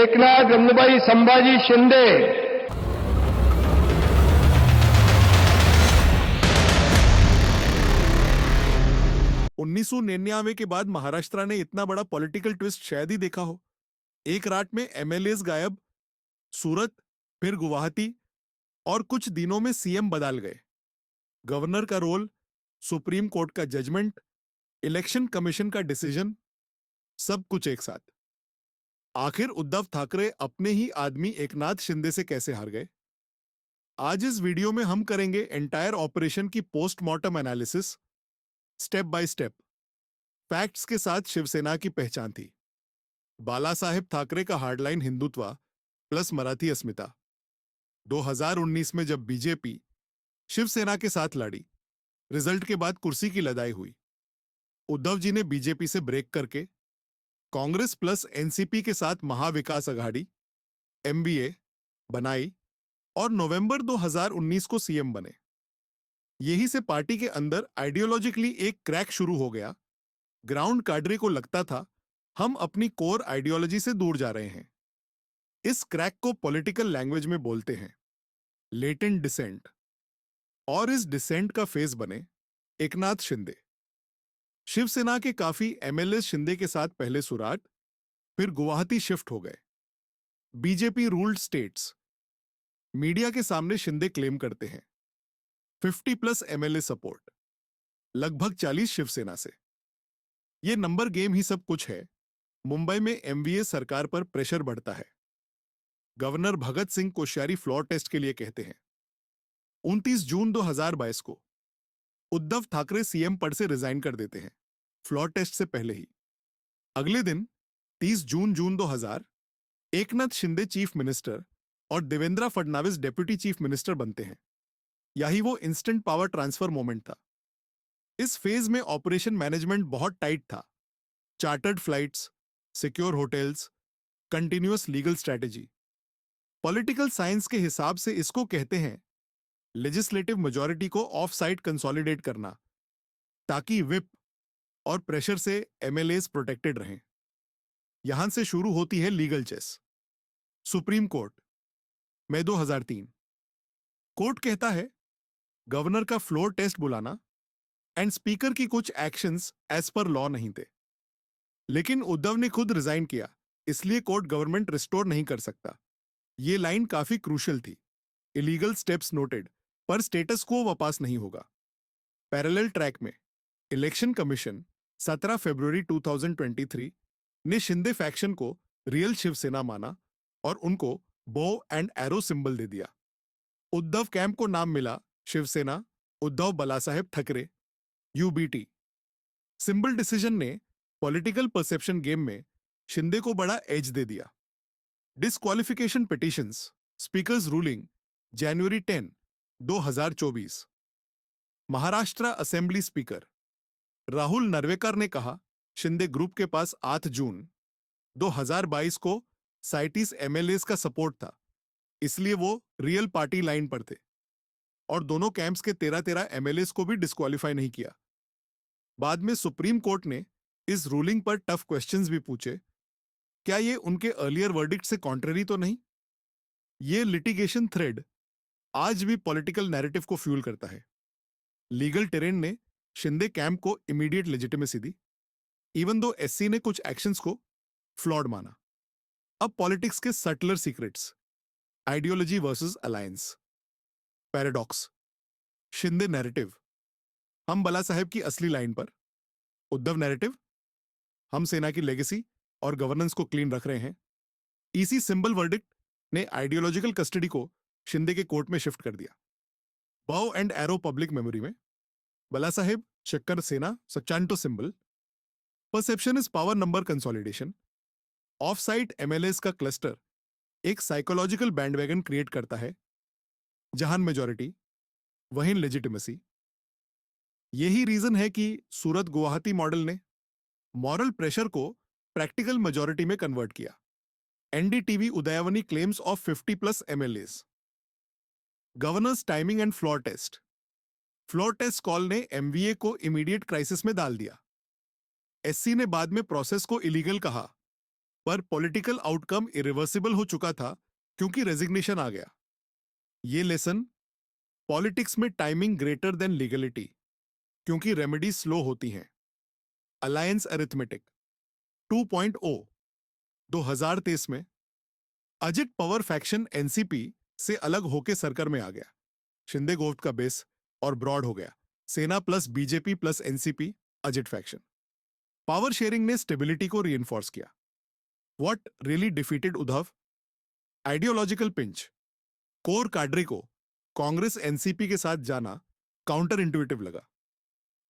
एकनाथ गंगूबाई संभाजी शिंदे 1999 के बाद महाराष्ट्र ने इतना बड़ा पॉलिटिकल ट्विस्ट शायद ही देखा हो। एक रात में एमएलएस गायब, सूरत, फिर गुवाहाटी और कुछ दिनों में सीएम बदल गए। गवर्नर का रोल, सुप्रीम कोर्ट का जजमेंट, इलेक्शन कमीशन का डिसीजन, सब कुछ एक साथ। आखिर उद्धव ठाकरे अपने ही आदमी एकनाथ शिंदे से कैसे हार गए? आज इस वीडियो में हम करेंगे एंटायर ऑपरेशन की postmortem analysis, step by step. Facts के साथ शिवसेना की पहचान थी। बाला साहेब ठाकरे का हार्डलाइन हिंदुत्व प्लस मराठी अस्मिता। 2019 में जब बीजेपी शिवसेना के साथ लड़ी, रिजल्ट के बाद कुर्सी की लड़ाई हुई। उद्धव जी ने बीजेपी से ब्रेक करके कांग्रेस प्लस एनसीपी के साथ महाविकास अघाड़ी एमबीए बनाई और नवंबर 2019 को सीएम बने। यही से पार्टी के अंदर आइडियोलॉजिकली एक क्रैक शुरू हो गया। ग्राउंड काडरे को लगता था हम अपनी कोर आइडियोलॉजी से दूर जा रहे हैं। इस क्रैक को पॉलिटिकल लैंग्वेज में बोलते हैं लेटेंट डिसेंट। और इस डिसेंट का फेस बने एकनाथ शिंदे। शिवसेना के काफी एमएलए शिंदे के साथ पहले सुराट, फिर गुवाहाटी शिफ्ट हो गए। BJP ruled states. मीडिया के सामने शिंदे क्लेम करते हैं 50 प्लस एमएलए सपोर्ट, लगभग 40 शिवसेना से। ये नंबर गेम ही सब कुछ है। मुंबई में एमवीए सरकार पर प्रेशर बढ़ता है। Governor Bhagat Singh Koshyari floor test के लिए कहते हैं। 29 जून 2022 को उद्धव ठाकरे सीएम पद से रिजाइन कर देते हैं, फ्लोर टेस्ट से पहले ही। अगले दिन 30 जून 2000 एकनाथ शिंदे चीफ मिनिस्टर और Devendra Fadnavis deputy chief minister बनते हैं। यही वो इंस्टेंट पावर ट्रांसफर मोमेंट था। इस फेज में ऑपरेशन मैनेजमेंट बहुत टाइट था। Chartered flights, secure hotels, continuous legal strategy. Political science के हिसाब से इसको कहते हैं लेजिस्लेटिव मेजॉरिटी को ऑफ साइड कंसोलिडेट करना, ताकि विप और प्रेशर से एमएलएस प्रोटेक्टेड रहें। यहां से शुरू होती है लीगल चेस। सुप्रीम कोर्ट, मई 2003। कोर्ट कहता है गवर्नर का फ्लोर टेस्ट बुलाना एंड स्पीकर की कुछ एक्शंस एज पर लॉ नहीं थे। लेकिन उद्धव ने खुद रिजाइन किया, इसलिए कोर्ट गवर्नमेंट रिस्टोर नहीं कर सकता। ये लाइन काफी क्रूशियल थी। इलीगल स्टेप्स नोटेड, पर स्टेटस को वापस नहीं होगा। पैरेलल ट्रैक में इलेक्शन कमीशन 17 फरवरी 2023 ने शिंदे फैक्शन को रियल शिवसेना माना और उनको बो एंड एरो सिंबल दे दिया। उद्धव कैंप को नाम मिला Shiv Sena Uddhav Balasaheb Thackeray, UBT. Symbol decision ने पॉलिटिकल परसेप्शन गेम में शिंदे को बड़ा एज दे दिया। डिस्क्वालिफिकेशन पिटीशंस, स्पीकर्स रूलिंग जनवरी 10, 2024। महाराष्ट्र असेंबली स्पीकर राहुल नर्वेकर ने कहा शिंदे ग्रुप के पास 8 जून 2022 को साइटिस एमएलएस का सपोर्ट था, इसलिए वो रियल पार्टी लाइन पर थे और दोनों कैंप्स के 13 एमएलएस को भी डिस्क्वालीफाई नहीं किया। बाद में सुप्रीम कोर्ट ने इस रूलिंग पर टफ क्वेश्चंस भी पूछे। क्या ये उनके अर्लियर वर्डिक्ट से कॉन्ट्ररी तो नहीं? ये लिटिगेशन थ्रेड आज भी पॉलिटिकल नैरेटिव को फ्यूल करता है। लीगल टेरेन ने शिंदे कैंप को इमीडिएट लेजिटिमेसी दी, इवन दो एससी ने कुछ एक्शंस को फ्लॉड माना। अब पॉलिटिक्स के subtler secrets, ideology versus alliance. Paradox, Shinde narrative हम बला साहेब की असली लाइन पर, उद्धव नैरेटिव हम सेना की लेगेसी और गवर्नेंस को क्लीन रख रहे हैं। इसी सिंबल वर्डिक्ट ने आइडियोलॉजिकल कस्टडी को शिंदे के कोर्ट में शिफ्ट कर दिया। बाउ एंड एरो पब्लिक मेमोरी में बला साहेब शक्कर सेना सचांटो symbol. Perception is power number consolidation. Off site MLAs का क्लस्टर एक साइकोलॉजिकल बैंडवैगन क्रिएट करता है, जहां मेजॉरिटी वहीं लेजिटिमेसी। यही रीजन है कि सूरत गुवाहाटी मॉडल ने मॉरल प्रेशर को प्रैक्टिकल मेजॉरिटी में कन्वर्ट किया। NDTV Udayavani claims of 50 plus MLAs. Governor's timing and floor test. Floor test call ने एमवीए को इमीडिएट क्राइसिस में डाल दिया। एससी ने बाद में प्रोसेस को इलीगल कहा। पर पॉलिटिकल आउटकम इरिवर्सिबल हो चुका था क्योंकि रेजिग्नेशन आ गया। ये लेसन, पॉलिटिक्स में टाइमिंग ग्रेटर देन लीगलिटी, क्योंकि रेमेडी स्लो होती हैं। अलायंस अरिथमेटिक 2.0 2023 में अजित पवार फैक्शन एनसीपी से अलग होके सरकार में आ गया। शिंदे गोफ्ट का बेस और ब्रॉड हो गया। Sena plus BJP plus NCP Ajit faction. Power sharing ने स्टेबिलिटी को रीइंफोर्स किया। What really defeated Uddhav? Ideological pinch. Core cadre को कांग्रेस एनसीपी के साथ जाना काउंटर इंट्यूटिव लगा।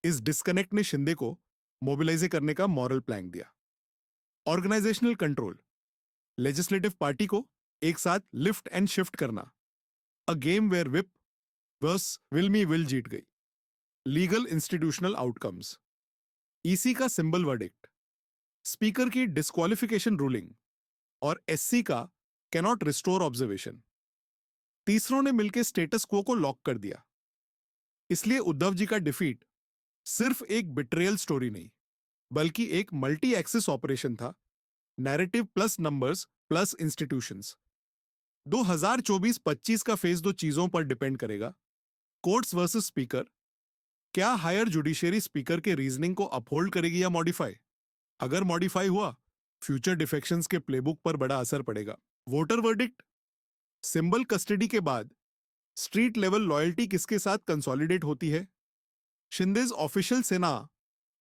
इस डिस्कनेक्ट ने शिंदे को मोबिलाइज करने का मॉरल प्लैंक दिया। ऑर्गेनाइजेशनल कंट्रोल, लेजिस्लेटिव पार्टी को एक साथ लिफ्ट एंड शिफ्ट करना। A game where whip versus will मी विल जीत गई। लीगल इंस्टीट्यूशनल आउटकम्स, ईसी का सिंबल वर्डिक्ट, स्पीकर की डिस्क्वालिफिकेशन रूलिंग और एससी का कैनॉट रिस्टोर ऑब्जर्वेशन। तीसरों ने मिलकर स्टेटस क्वो को लॉक कर दिया। इसलिए उद्धव जी का डिफीट सिर्फ एक बिट्रेयल स्टोरी नहीं, बल्कि एक मल्टी एक्सिस ऑपरेशन था। Narrative plus numbers plus institutions. 2024-25 का फेज 2 चीजों पर डिपेंड करेगा। Courts versus speaker. क्या हायर जुडिशियरी स्पीकर के रीजनिंग को अपहोल्ड करेगी या मॉडिफाई? अगर मॉडिफाई हुआ, फ्यूचर डिफेक्शंस के प्लेबुक पर बड़ा असर पड़ेगा। वोटर वर्डिक्ट, सिंबल कस्टडी के बाद स्ट्रीट लेवल लॉयल्टी किसके साथ कंसोलिडेट होती है? शिंदेज ऑफिशियल सेना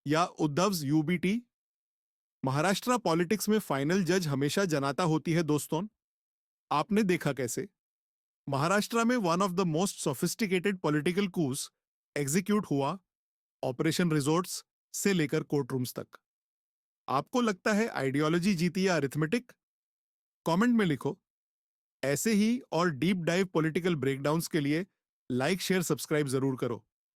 या उद्धव्स यूबीटी? महाराष्ट्र पॉलिटिक्स में फाइनल जज हमेशा जनता होती है दोस्तों। आपने देखा कैसे महाराष्ट्र में one of the most sophisticated political कूस एग्जीक्यूट हुआ, ऑपरेशन रिजोर्ट्स से लेकर कोर्ट रूम्स तक। आपको लगता है आइडियोलॉजी जीती या अरिथमेटिक? कमेंट में लिखो। ऐसे ही और डीप डाइव पॉलिटिकल ब्रेकडाउन्स के लिए लाइक शेयर सब्सक्राइब जरूर करो।